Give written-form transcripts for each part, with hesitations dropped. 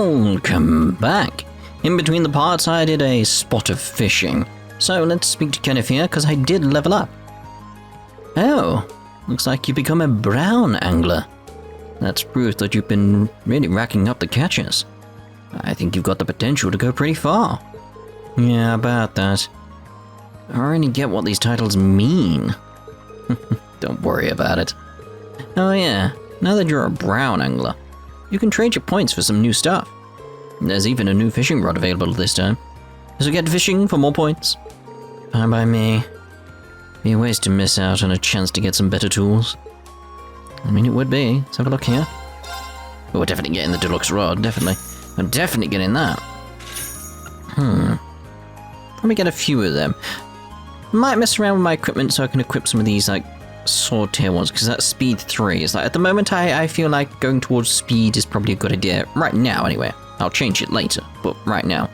Welcome back. In between the parts, I did a spot of fishing. So let's speak to Kenneth here, because I did level up. Oh, looks like you become a brown angler. That's proof that you've been really racking up the catches. I think you've got the potential to go pretty far. Yeah, about that. I already get what these titles mean. Don't worry about it. Oh yeah, now that you're a brown angler, you can trade your points for some new stuff. There's even a new fishing rod available this time. So get fishing for more points. Fine by me. Be a waste to miss out on a chance to get some better tools. I mean, it would be. Let's have a look here. Oh, we're definitely getting the deluxe rod, definitely. I'm definitely getting that. Probably get a few of them. Might mess around with my equipment so I can equip some of these, like, sword tier ones, because that's speed 3. It's like, at the moment, I feel like going towards speed is probably a good idea. Right now, anyway. I'll change it later, but right now,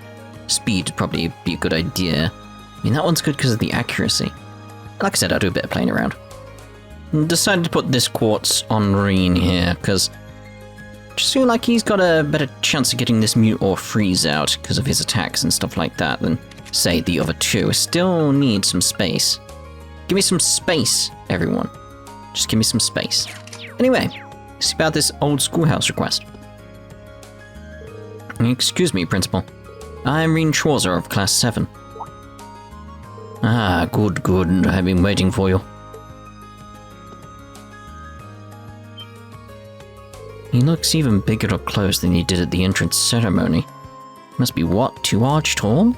speed would probably be a good idea. I mean, that one's good because of the accuracy. Like I said, I'll do a bit of playing around. Decided to put this quartz on Reen here, because I just feel like he's got a better chance of getting this mute or freeze out because of his attacks and stuff like that than, say, the other two. I still need some space. Give me some space, everyone. Just give me some space. Anyway, see about this Old Schoolhouse request. Excuse me, Principal. I'm Reen Schwarzer of Class 7. Ah, good. I've been waiting for you. He looks even bigger up close than he did at the entrance ceremony. Must be what, 2 arch tall?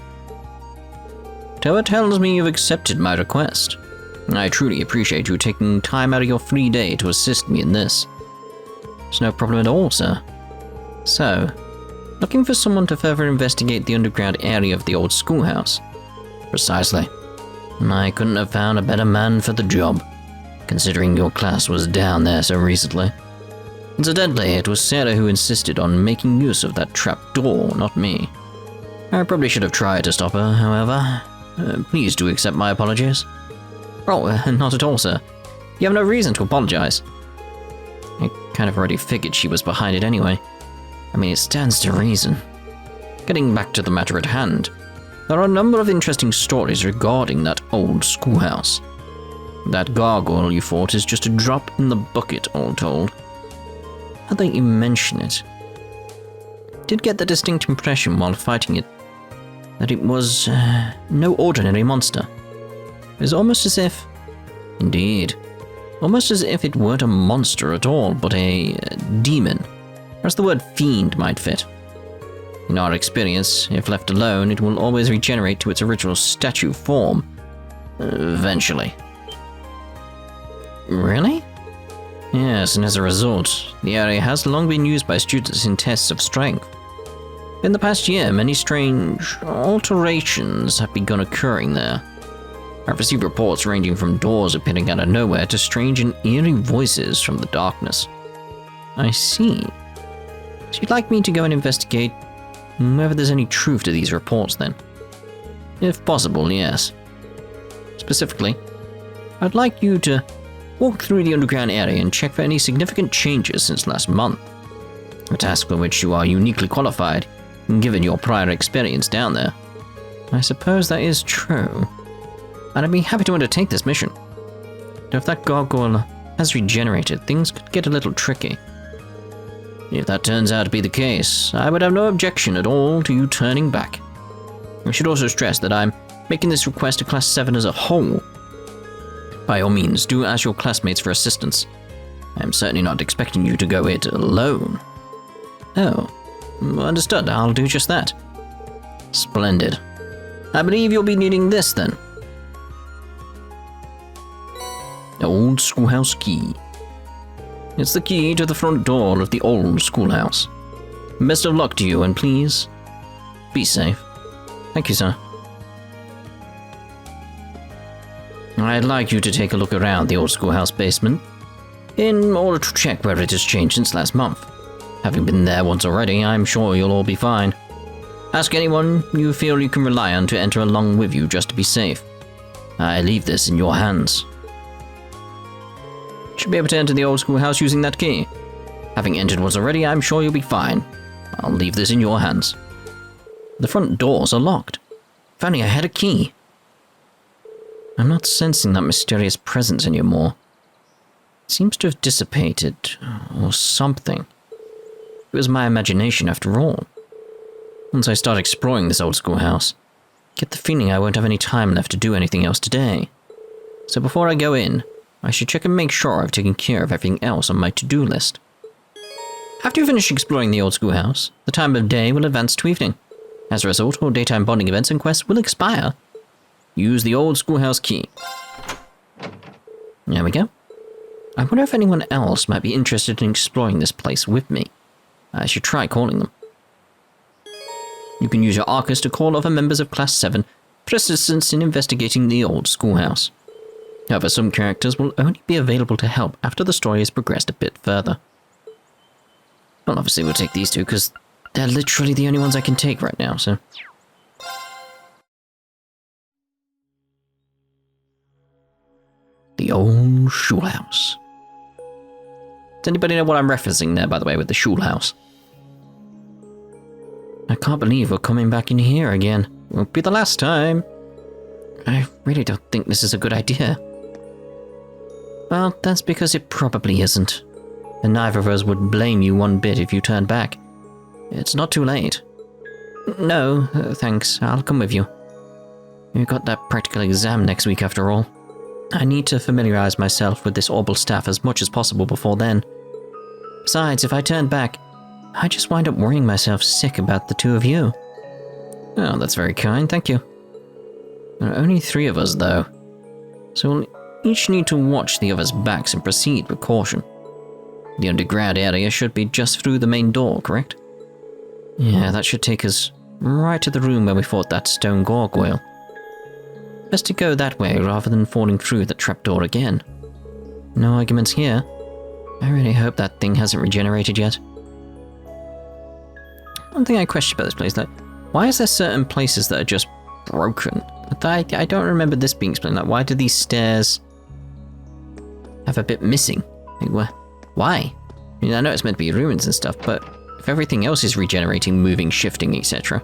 Toa tells me you've accepted my request. I truly appreciate you taking time out of your free day to assist me in this. It's no problem at all, sir. So, looking for someone to further investigate the underground area of the old schoolhouse? Precisely. I couldn't have found a better man for the job, considering your class was down there so recently. Incidentally, it was Sarah who insisted on making use of that trap door, not me. I probably should have tried to stop her, however. Please do accept my apologies. Oh, not at all, sir. You have no reason to apologize. I kind of already figured she was behind it anyway. I mean, it stands to reason. Getting back to the matter at hand, there are a number of interesting stories regarding that old schoolhouse. That gargoyle you fought is just a drop in the bucket, all told. Now that you mention it, did get the distinct impression while fighting it that it was no ordinary monster. It was almost as if, indeed, almost as if it weren't a monster at all, but a demon, or as the word fiend might fit. In our experience, if left alone, it will always regenerate to its original statue form. Eventually. Really? Yes, and as a result, the area has long been used by students in tests of strength. In the past year, many strange alterations have begun occurring there. I've received reports ranging from doors appearing out of nowhere to strange and eerie voices from the darkness. I see. So you'd like me to go and investigate whether there's any truth to these reports, then? If possible, yes. Specifically, I'd like you to walk through the underground area and check for any significant changes since last month. A task for which you are uniquely qualified, given your prior experience down there. I suppose that is true, and I'd be happy to undertake this mission. Though if that gargoyle has regenerated, things could get a little tricky. If that turns out to be the case, I would have no objection at all to you turning back. I should also stress that I'm making this request to Class 7 as a whole. By all means, do ask your classmates for assistance. I am certainly not expecting you to go it alone. Oh, understood. I'll do just that. Splendid. I believe you'll be needing this then. Old Schoolhouse Key. It's the key to the front door of the old schoolhouse. Best of luck to you, and please, be safe. Thank you, sir. I'd like you to take a look around the old schoolhouse basement, in order to check where it has changed since last month. Having been there once already, I'm sure you'll all be fine. Ask anyone you feel you can rely on to enter along with you just to be safe. I leave this in your hands. Should be able to enter the old schoolhouse using that key. Having entered once already, I'm sure you'll be fine. I'll leave this in your hands. The front doors are locked. If only I had a key. I'm not sensing that mysterious presence anymore. It seems to have dissipated, or something. It was my imagination after all. Once I start exploring this old schoolhouse, I get the feeling I won't have any time left to do anything else today. So before I go in, I should check and make sure I've taken care of everything else on my to-do list. After you finish exploring the old schoolhouse, the time of day will advance to evening. As a result, all daytime bonding events and quests will expire. Use the old schoolhouse key. There we go. I wonder if anyone else might be interested in exploring this place with me. I should try calling them. You can use your Arcus to call other members of Class VII for assistance in investigating the old schoolhouse. However, some characters will only be available to help after the story has progressed a bit further. Well, obviously we'll take these two, because they're literally the only ones I can take right now, so... The old Schoolhouse. Does anybody know what I'm referencing there, by the way, with the Schoolhouse? I can't believe we're coming back in here again. Won't be the last time. I really don't think this is a good idea. Well, that's because it probably isn't. And neither of us would blame you one bit if you turned back. It's not too late. No, thanks. I'll come with you. We've got that practical exam next week after all. I need to familiarize myself with this Orbital staff as much as possible before then. Besides, if I turn back, I just wind up worrying myself sick about the two of you. Oh, that's very kind, thank you. There are only 3 of us, though. So we'll each need to watch the others' backs and proceed with caution. The underground area should be just through the main door, correct? Yeah, that should take us right to the room where we fought that stone gargoyle. Best to go that way rather than falling through the trapdoor again. No arguments here. I really hope that thing hasn't regenerated yet. One thing I question about this place, like, why is there certain places that are just broken? I don't remember this being explained. Like, why do these stairs have a bit missing? Like, why? I mean, I know it's meant to be ruins and stuff, but if everything else is regenerating, moving, shifting, etc.,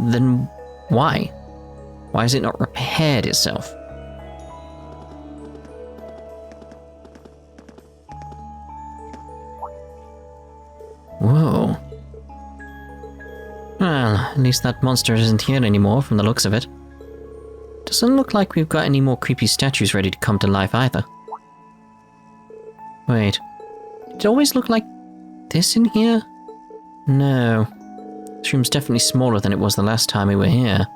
then why? Why has it not repaired itself? Whoa. Well, at least that monster isn't here anymore from the looks of it. Doesn't look like we've got any more creepy statues ready to come to life either. Wait, did it always look like this in here? No. This room's definitely smaller than it was the last time we were here.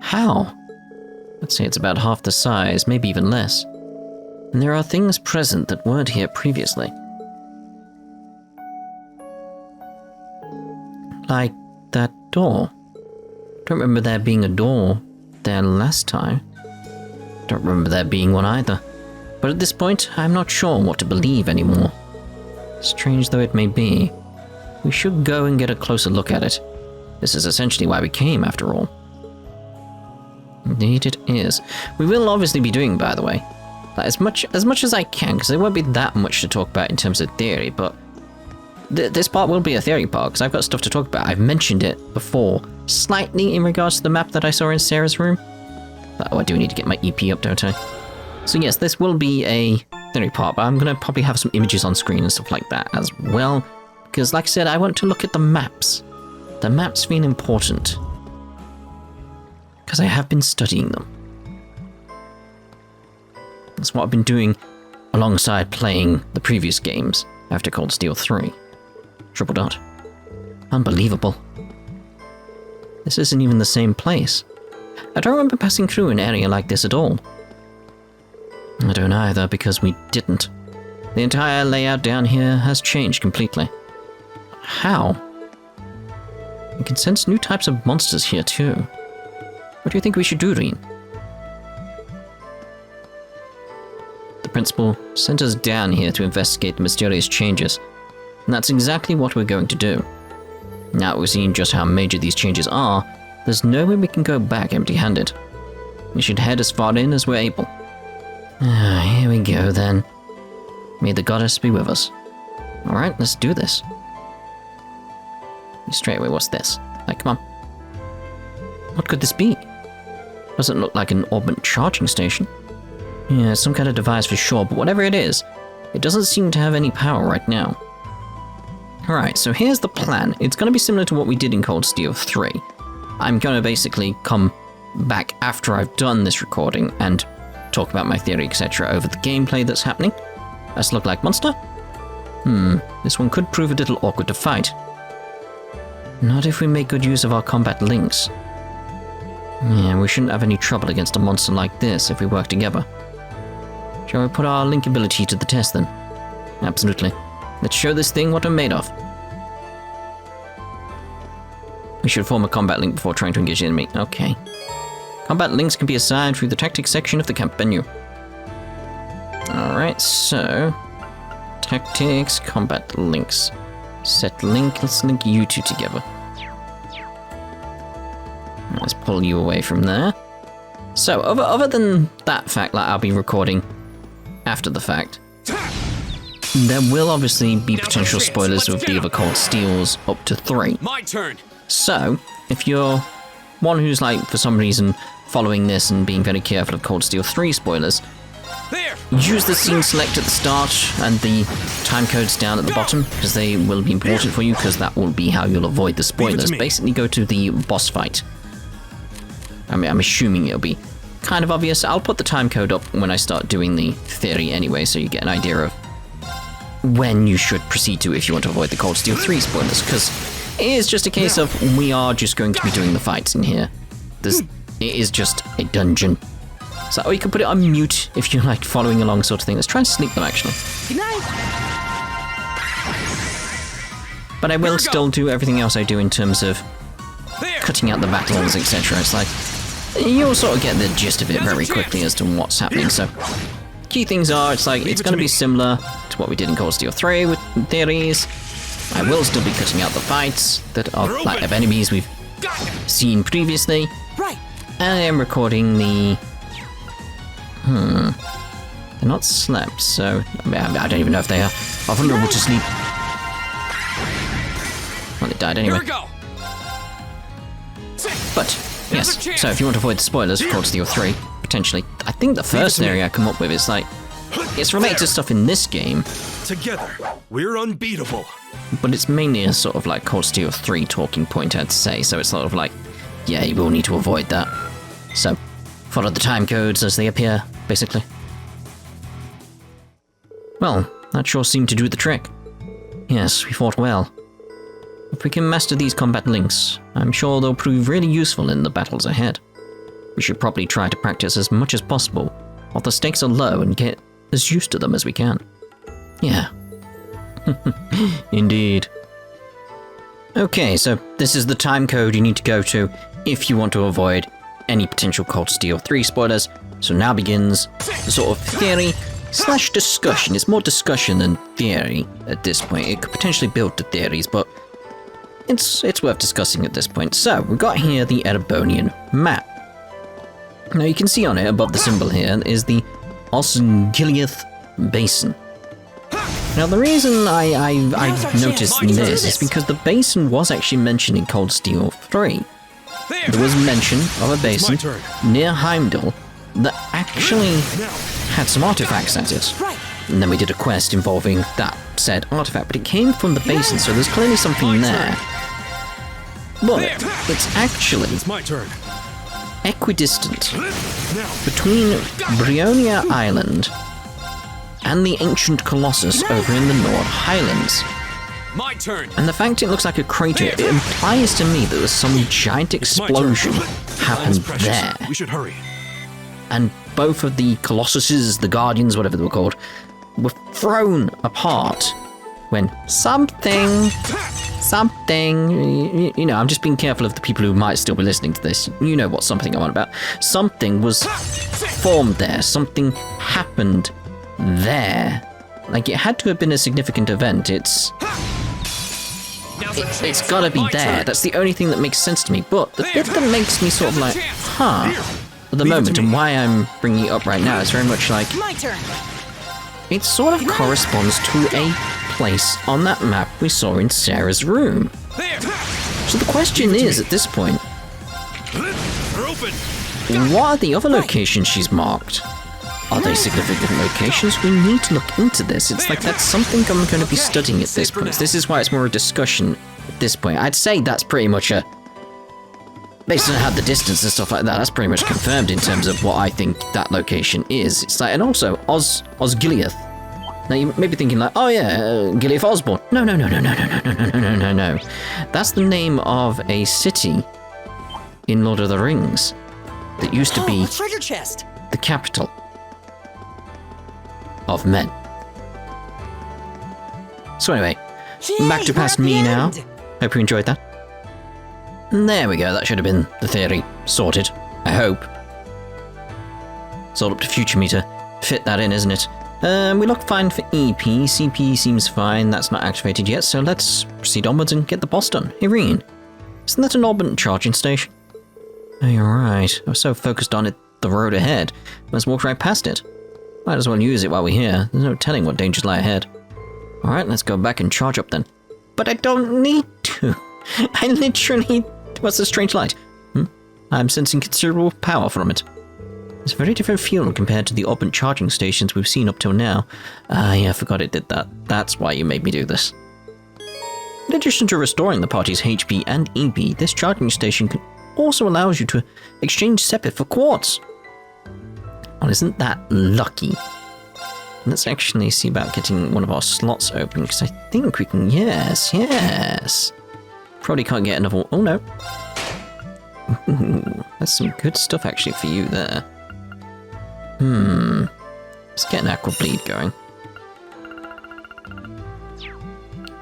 How? Let's say it's about half the size, maybe even less. And there are things present that weren't here previously. Like that door. Don't remember there being a door there last time. Don't remember there being one either. But at this point, I'm not sure what to believe anymore. Strange though it may be, we should go and get a closer look at it. This is essentially why we came, after all. Indeed it is. We will obviously be doing, by the way, as much as I can, because there won't be that much to talk about in terms of theory, but this part will be a theory part, because I've got stuff to talk about. I've mentioned it before, slightly in regards to the map that I saw in Sarah's room. Oh, I do need to get my EP up, don't I? So yes, this will be a theory part, but I'm going to probably have some images on screen and stuff like that as well, because like I said, I want to look at the maps. The maps feel important, because I have been studying them. That's what I've been doing alongside playing the previous games after Cold Steel 3. Triple dot. Unbelievable. This isn't even the same place. I don't remember passing through an area like this at all. I don't either, because we didn't. The entire layout down here has changed completely. How? I can sense new types of monsters here too. What do you think we should do, Reen? The principal sent us down here to investigate the mysterious changes, and that's exactly what we're going to do. Now that we've seen just how major these changes are, there's no way we can go back empty-handed. We should head as far in as we're able. Here we go then. May the goddess be with us. Alright, let's do this. Straight away, what's this? Like, come on. What could this be? Doesn't look like an orbit charging station. Yeah, some kind of device for sure, but whatever it is, it doesn't seem to have any power right now. Alright, so here's the plan. It's going to be similar to what we did in Cold Steel 3. I'm going to basically come back after I've done this recording and talk about my theory, etc. over the gameplay that's happening. Let's look like monster. This one could prove a little awkward to fight. Not if we make good use of our combat links. Yeah, we shouldn't have any trouble against a monster like this if we work together. Shall we put our link ability to the test then? Absolutely. Let's show this thing what we're made of. We should form a combat link before trying to engage the enemy. Okay. Combat links can be assigned through the tactics section of the camp menu. Alright, so... Tactics, combat links. Set link, let's link you two together. Let's pull you away from there. So, other than that fact that I'll be recording after the fact, there will obviously be potential spoilers with the other Cold Steels up to 3. My turn. So, if you're one who's like, for some reason, following this and being very careful of Cold Steel 3 spoilers, There. use the scene select at the start and the time codes down at the bottom, because they will be important for you, because that will be how you'll avoid the spoilers. Basically go to the boss fight. I mean, I'm assuming it'll be kind of obvious. I'll put the time code up when I start doing the theory anyway, so you get an idea of when you should proceed to if you want to avoid the Cold Steel 3 spoilers, because it is just a case of we are just going to be doing the fights in here. It is just a dungeon. So, or you can put it on mute if you're like following along sort of thing. Let's try and sleep them actually. Good night. But I will still do everything else I do in terms of There. cutting out the battles, etc. It's like, you'll sort of get the gist of it very quickly as to what's happening. So, key things are, it's like, it's going to be similar to what we did in Cold Steel 3 with theories. I will still be cutting out the fights that are like of enemies we've seen previously. Right. And I am recording the... They're not slept, so... I don't even know if they are vulnerable to sleep. Well, they died anyway. Here we go. But, yes, so if you want to avoid the spoilers of Cold Steel 3, potentially, I think the first theory I come up with is like, it's related to stuff in this game, Together, we're unbeatable. but it's mainly a sort of like Cold Steel 3 talking point, I'd say, so it's sort of like, yeah, you will need to avoid that. So, follow the time codes as they appear, basically. Well, that sure seemed to do the trick. Yes, we fought well. If we can master these combat links, I'm sure they'll prove really useful in the battles ahead. We should probably try to practice as much as possible, while the stakes are low, and get as used to them as we can. Yeah. Indeed. Okay, so this is the time code you need to go to if you want to avoid any potential Cold Steel 3 spoilers. So now begins the sort of theory / discussion. It's more discussion than theory at this point. It could potentially build to theories, but it's worth discussing at this point. So, we've got here the Erebonian map. Now you can see on it, above the symbol here, is the Osgiliath Basin. Now the reason I noticed this is because the basin was actually mentioned in Cold Steel 3. There was mention of a basin near Heimdall that actually had some artifacts at it. And then we did a quest involving that said artifact, but it came from the basin, so there's clearly something there. But it's actually equidistant between Erebonia Island and the ancient Colossus over in the Nord Highlands. My turn. And the fact it looks like a crater, it implies to me that there was some giant explosion happened there. We should hurry. And both of the Colossuses, the Guardians, whatever they were called, were thrown apart when something, you know, I'm just being careful of the people who might still be listening to this. You know what something I'm on about. Something was formed there. Something happened there. Like, it had to have been a significant event. It's gotta be there. That's the only thing that makes sense to me. But the bit that makes me sort of like, at the moment, and why I'm bringing it up right now, is very much like, My turn. it sort of corresponds to a place on that map we saw in Sarah's room. So the question is, at this point, They're open. what are the other locations she's marked? Are they significant locations? We need to look into this. It's like that's something I'm going to be studying at this point. This is why it's more a discussion at this point. I'd say that's pretty much a... Based on how the distance and stuff like that, that's pretty much confirmed in terms of what I think that location is. It's like, and also, Osgiliath. Now you may be thinking like, oh yeah, Gileath Osborne. No. That's the name of a city in Lord of the Rings that used to be a treasure chest. the capital of men. So anyway, back to past me now. Hope you enjoyed that. There we go, that should have been the theory sorted, I hope. It's all up to Future Me to fit that in, isn't it? We look fine for EP, CP seems fine, that's not activated yet, so let's proceed onwards and get the boss done. Irene, isn't that an orbital charging station? Oh, you're right, I was so focused on it, the road ahead, I just walked right past it. Might as well use it while we're here, there's no telling what dangers lie ahead. Alright, let's go back and charge up then. But I don't need to. I literally... What's this strange light? I'm sensing considerable power from it. It's a very different feel compared to the orbital charging stations we've seen up till now. Ah, yeah, I forgot it did that. That's why you made me do this. In addition to restoring the party's HP and EP, this charging station also allows you to exchange Sepith for quartz. Well, isn't that lucky? Let's actually see about getting one of our slots open, because I think we can... Yes. Probably can't get another one. Oh, no. Ooh, that's some good stuff, actually, for you there. Let's get an Aqua Bleed going.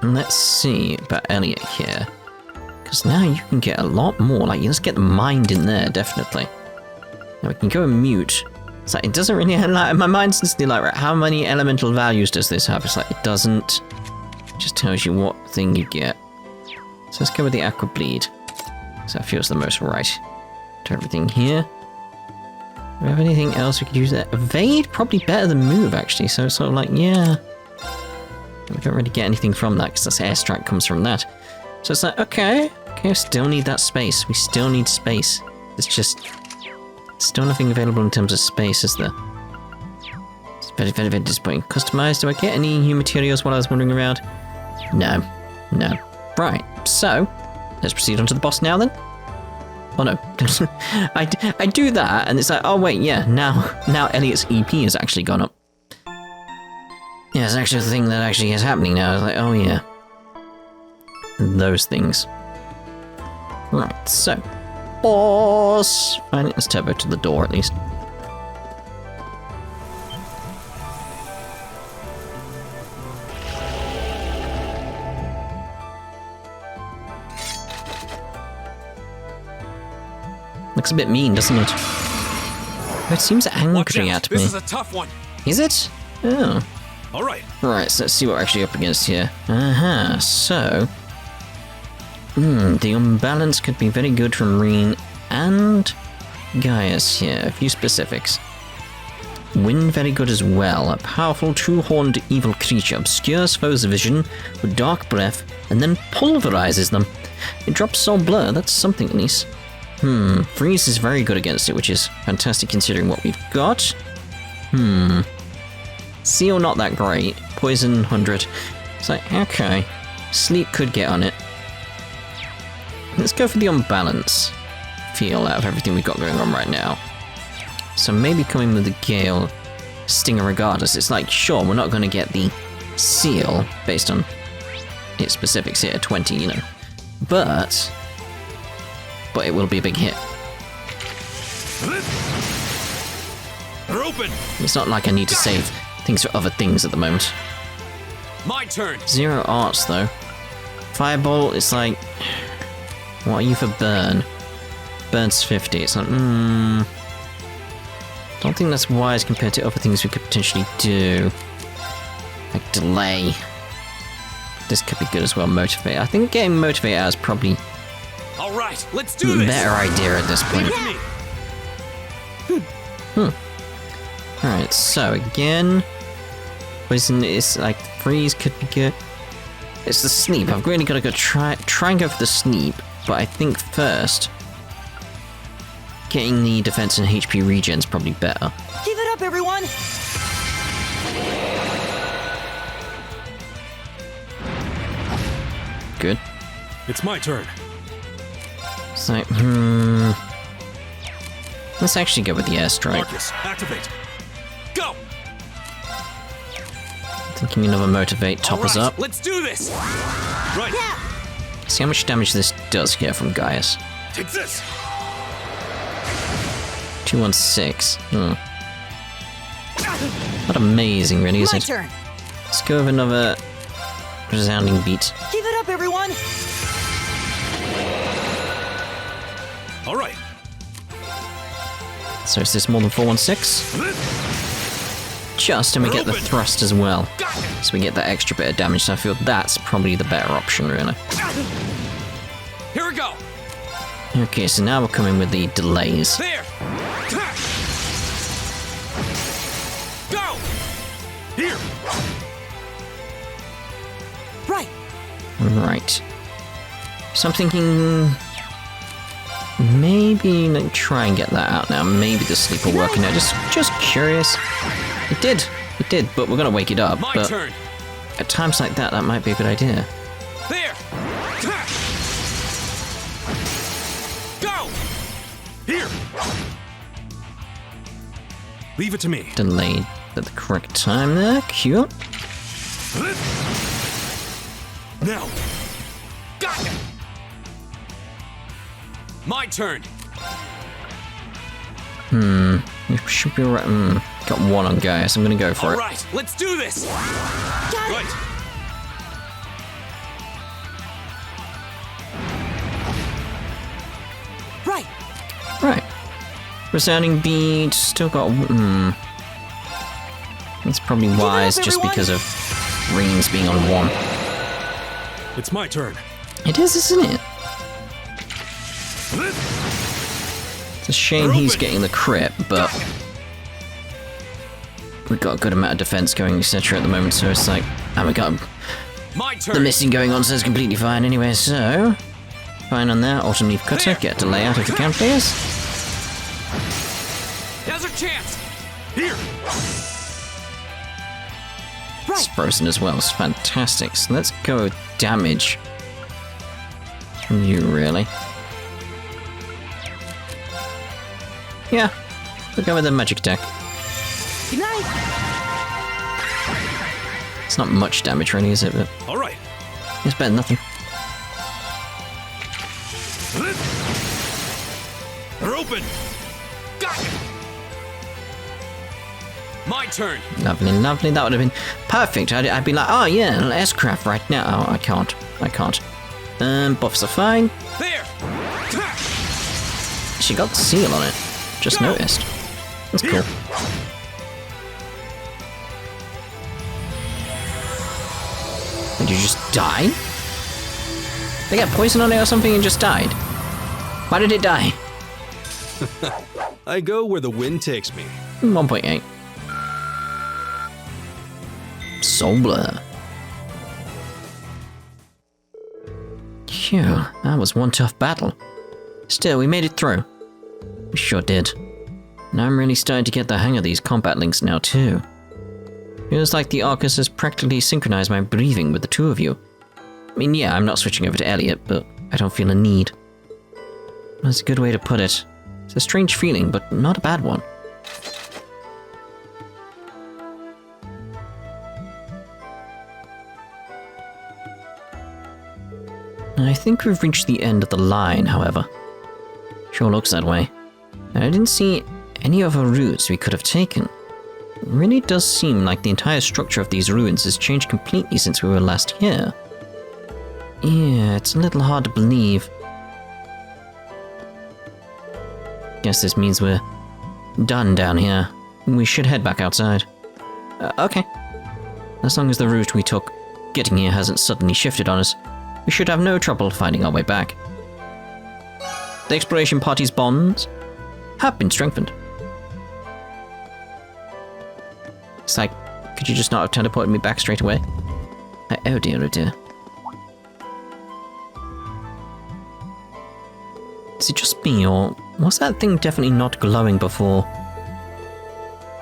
And let's see about Elliot here. Because now you can get a lot more. Like, let's get the mind in there, definitely. Now we can go and mute. It's like, it doesn't really... Like, my mind's instantly like, right, how many elemental values does this have? It's like, it doesn't... It just tells you what thing you get. So let's go with the Aqua Bleed. So that feels the most right. To everything here. Do we have anything else we could use there? Evade? Probably better than move, actually. So it's sort of like, yeah. We don't really get anything from that, because that's airstrike comes from that. So it's like, okay, we still need that space. We still need space. It's just... Still nothing available in terms of space, is there? It's very, very, very disappointing. Customize, do I get any new materials while I was wandering around? No. Right, so, let's proceed on to the boss now then. Oh no, I do that and it's like, oh wait, yeah, now Elliot's EP has actually gone up. Yeah, it's actually the thing that actually is happening now. It's like, oh yeah. Those things. Right, so, boss! Fine, let's turbo to the door at least. Looks a bit mean, doesn't it? It seems angry at me. This is a tough one. Is it? Oh. All right. Right, so let's see what we're actually up against here. So... the unbalance could be very good from Reen and Gaius here. A few specifics. Wind very good as well. A powerful two-horned evil creature obscures foes' vision with dark breath and then pulverizes them. It drops Soul Blur, that's something at least. Freeze is very good against it, which is fantastic considering what we've got. Seal not that great. Poison 100. It's like, okay. Sleep could get on it. Let's go for the unbalance feel out of everything we've got going on right now. So maybe coming with the Gale Stinger regardless. It's like, sure, we're not going to get the seal based on its specifics here, 20, you know. But it will be a big hit. They're open. It's not like I need to save things for other things at the moment. My turn. 0 arts though. Fireball, it's like, what are you for burn? Burn's 50. It's like, don't think that's wise compared to other things we could potentially do. Like delay. This could be good as well. Motivate. I think getting motivate out is probably All right, let's do this. better idea at this point. Leave it to me. Alright, so again, poison is like freeze could be good. It's the sleep. I've really got to go try and go for the sleep, but I think first, getting the defense and HP regen's probably better. Give it up, everyone! Good. It's my turn. It's like, let's actually go with the airstrike. Marcus, activate. Go! Thinking another motivate, top us All right, up. let's do this. Right. See how much damage this does here from Gaius. Take this. 216. Not amazing, really, is My it? turn! Let's go with another resounding beat. Give it up, everyone! All right. So is this more than 416? Just, and we get the Open. thrust as well. Got it. So we get that extra bit of damage, so I feel that's probably the better option, really. Here we go. Okay, so now we're coming with the delays. There. Go. Here. Right! Right. So I'm thinking... maybe like, try and get that out now. Maybe the sleep will work in there. Just curious. It did, but we're gonna wake it up. My But turn. at times like that might be a good idea. There. Go. Here. Leave it to me. Delayed at the correct time there. Cute. Now. Got it. My turn. We should be right. Got one on Gaius. I'm gonna go for All it. right, let's do this. Got it! Right. Right! Right. Resounding beat. Still got. It's probably wise just everyone. because of rings being on one. It's my turn. It is, isn't it? It's a shame he's getting the crit, but we've got a good amount of defense going, etc. at the moment, so it's like, and we got My turn. the missing going on, so it's completely fine anyway, so fine on there. Autumn Leaf Cutter, get delay out if you can, please. Now's our chance. Here. It's frozen as well, it's fantastic. So let's go with damage from you, really. Yeah, we'll go with the magic attack. Good night! It's not much damage, really, is it? But All right. it's better than nothing. They're open. Got it. My turn. Lovely, lovely. That would have been perfect. I'd be like, oh yeah, S-craft right now. Oh, I can't. Buffs are fine. There. She got the seal on it. Just Go. noticed. That's Here. cool. Did you just die? They got poison on it or something and just died. Why did it die? I go where the wind takes me. 1.8. Solar. Phew, that was one tough battle. Still, we made it through. We sure did. Now I'm really starting to get the hang of these combat links now too. Feels like the Arcus has practically synchronized my breathing with the two of you. I mean, yeah, I'm not switching over to Elliot, but I don't feel a need. That's a good way to put it. It's a strange feeling, but not a bad one. I think we've reached the end of the line, however. Sure looks that way. And I didn't see any other routes we could have taken. It really does seem like the entire structure of these ruins has changed completely since we were last here. Yeah, it's a little hard to believe. Guess this means we're done down here. We should head back outside. Okay. As long as the route we took getting here hasn't suddenly shifted on us, we should have no trouble finding our way back. The exploration party's bonds have been strengthened. It's like, could you just not have teleported me back straight away? Oh dear, oh dear. Is it just me, or was that thing definitely not glowing before?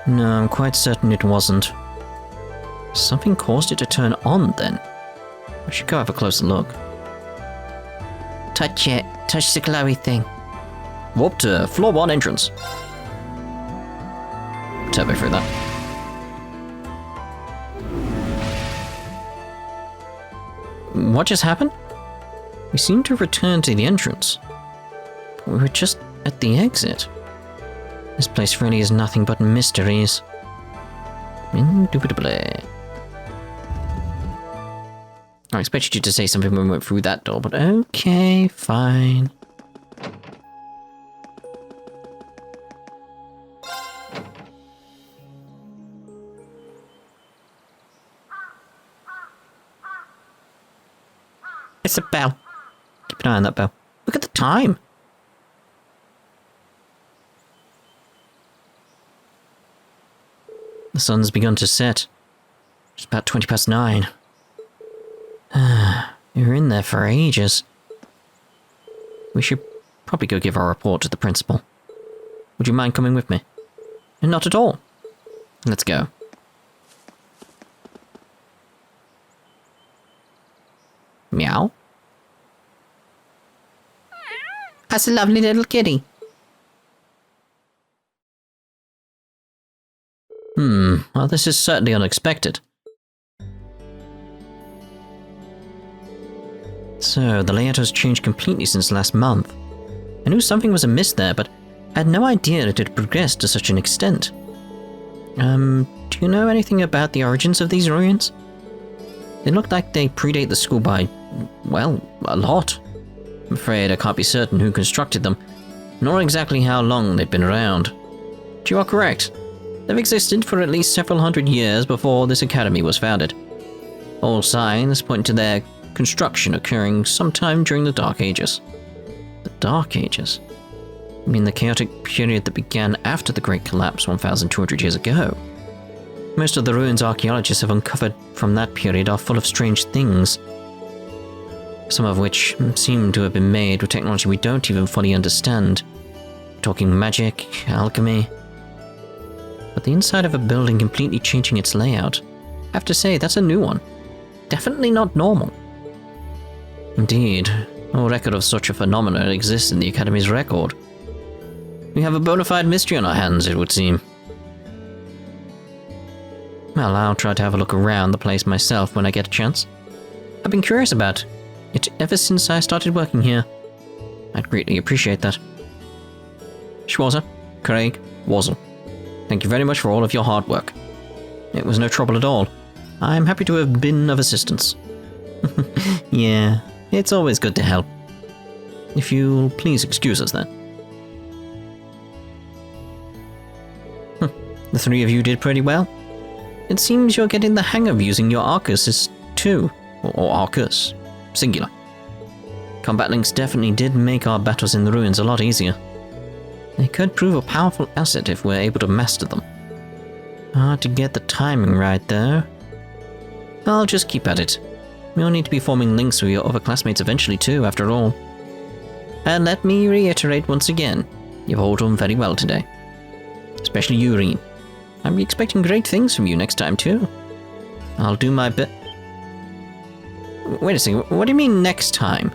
No, I'm quite certain it wasn't. Something caused it to turn on then. I should go have a closer look. Touch it. Touch the glowy thing. Warp to floor 1 entrance. Turbo through that. What just happened? We seem to return to the entrance. We were just at the exit. This place really is nothing but mysteries. Indubitably. I expected you to say something when we went through that door, but okay, fine. It's a bell. Keep an eye on that bell. Look at the time. The sun's begun to set. It's about 20 past 9. We were in there for ages. We should probably go give our report to the principal. Would you mind coming with me? Not at all. Let's go. Meow? That's a lovely little kitty. Well, this is certainly unexpected. So, the layout has changed completely since last month. I knew something was amiss there, but I had no idea it had progressed to such an extent. Do you know anything about the origins of these ruins? They look like they predate the school by, well, a lot. I'm afraid I can't be certain who constructed them, nor exactly how long they've been around. But you are correct. They've existed for at least several hundred years before this academy was founded. All signs point to their construction occurring sometime during the Dark Ages. The Dark Ages? You mean the chaotic period that began after the Great Collapse 1,200 years ago? Most of the ruins archaeologists have uncovered from that period are full of strange things, some of which seem to have been made with technology we don't even fully understand. We're talking magic, alchemy. But the inside of a building completely changing its layout, I have to say, that's a new one. Definitely not normal. Indeed, no record of such a phenomenon exists in the Academy's record. We have a bona fide mystery on our hands, it would seem. Well, I'll try to have a look around the place myself when I get a chance. I've been curious about it ever since I started working here. I'd greatly appreciate that. Schwarzer, Craig, Wazzle, thank you very much for all of your hard work. It was no trouble at all. I'm happy to have been of assistance. Yeah, it's always good to help. If you'll please excuse us then. The three of you did pretty well. It seems you're getting the hang of using your Arcuses too, or Arcus, singular. Combat links definitely did make our battles in the ruins a lot easier. They could prove a powerful asset if we're able to master them. Hard to get the timing right though. I'll just keep at it. We'll need to be forming links with your other classmates eventually too, after all. And let me reiterate once again, you've all done very well today. Especially you, Reen. I'm expecting great things from you next time too. I'll do my bit. Wait a second, what do you mean next time?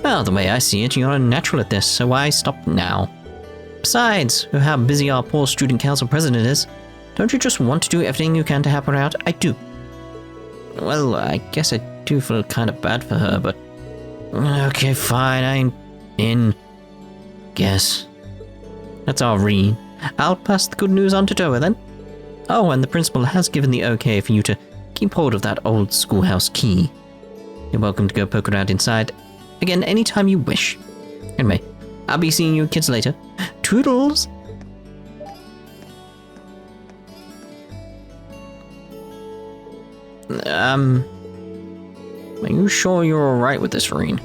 Well, the way I see it, you're a natural at this, so why stop now? Besides, with how busy our poor student council president is, don't you just want to do everything you can to help her out? I do. Well, I guess I do feel kind of bad for her, but... Okay, fine, I'm in. Guess. That's all, Reen. I'll pass the good news on to Toa then. Oh, and the principal has given the okay for you to keep hold of that old schoolhouse key. You're welcome to go poke around inside again anytime you wish. Anyway, I'll be seeing you kids later. Toodles! Are you sure you're alright with this, Reen?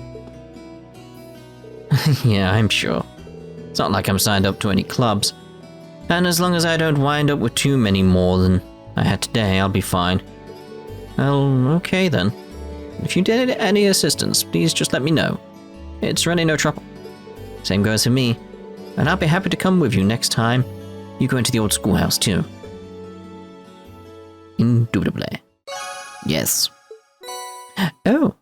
Yeah, I'm sure. It's not like I'm signed up to any clubs. And as long as I don't wind up with too many more than I had today, I'll be fine. Well, okay then. If you need any assistance, please just let me know. It's really no trouble. Same goes for me. And I'll be happy to come with you next time you go into the old schoolhouse too. Indubitably. Yes. Oh.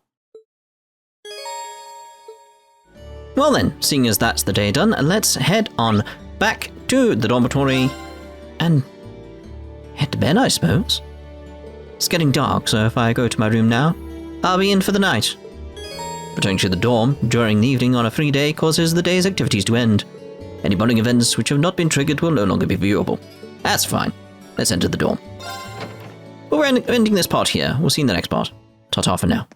Well then, seeing as that's the day done, let's head on back to the dormitory and head to bed, I suppose. It's getting dark, so if I go to my room now, I'll be in for the night. Returning to the dorm during the evening on a free day causes the day's activities to end. Any bonding events which have not been triggered will no longer be viewable. That's fine. Let's enter the dorm. Well, we're ending this part here. We'll see you in the next part. Ta-ta for now.